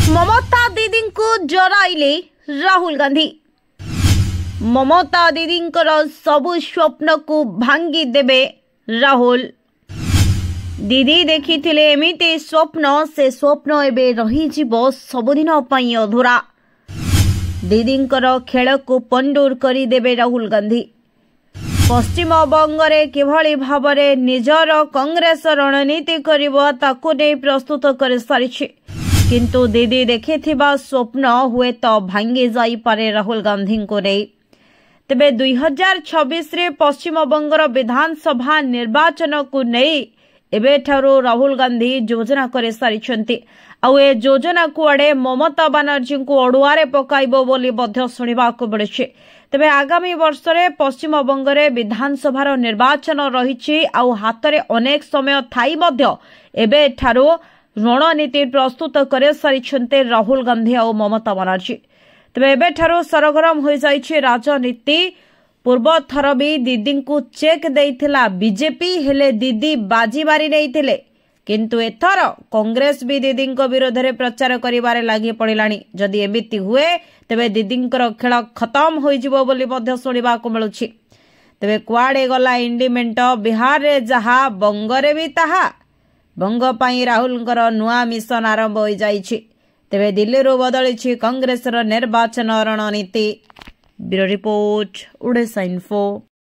ममता दीदी को जराइले राहुल गांधी। ममता दीदी सबु स्वप्न को भांगी देबे राहुल। दीदी देखिथिले एमिति स्वप्न, से स्वप्न एबे रही जीवो सबुदिन पई अधूरा। दीदींकर खेल को पंडूर करी देबे राहुल गांधी। पश्चिम बंगरे किभली भाबरे निजर कांग्रेस रणनीति करिबो ताकु नै प्रस्तुत कर सारिछि, किंतु दीदी देखिथिबा स्वप्न हुए तो भांगी जाई पारे राहुल गांधी को नै। तेबे 2026 रे पश्चिम बंगर विधानसभा निर्वाचन को नै एबे ठारो राहुल गांधी योजना करे सारिछंती। आउ ए योजना को आड़े ममता बानर्जी को अड़ुआरे पकाइबो बोली मध्य सुनिबाकु मिलुछि। तेबे आगामी वर्ष रे पश्चिम बंगरे विधानसभा निर्वाचन रहिछि। आउ हातरे अनेक समय थाई मध्य एबे ठारो रणनीति प्रस्तुत करे सारिछंते राहुल गांधी और ममता बानर्जी। तेबे एबे ठारो सरगरम हो जाइछि राजनीति। पूर्व थर भी दीदी को चेक देइथिला बीजेपी, हेले दीदी बाजी मारी नैथिले, किंतु एथर कांग्रेस भी दीदी विरोध में प्रचार करिबारे लागि पड़िलानी। जदि एमिति हुए तेबे दीदींकर खेल खत्म हो जिवो बोली मध्य सुनिबाकु मिलुछि। तेबे कुआडे गला इंडिमेंट, बिहार रे जहा बंगरे भी ताहा। बंग पई राहुलंकर नुआ मिशन आरंभ हो जाइछि। तेबे दिल्ली रो बदलिछि कांग्रेस रो निर्वाचन रणनीति। Bureau report, Odisha info.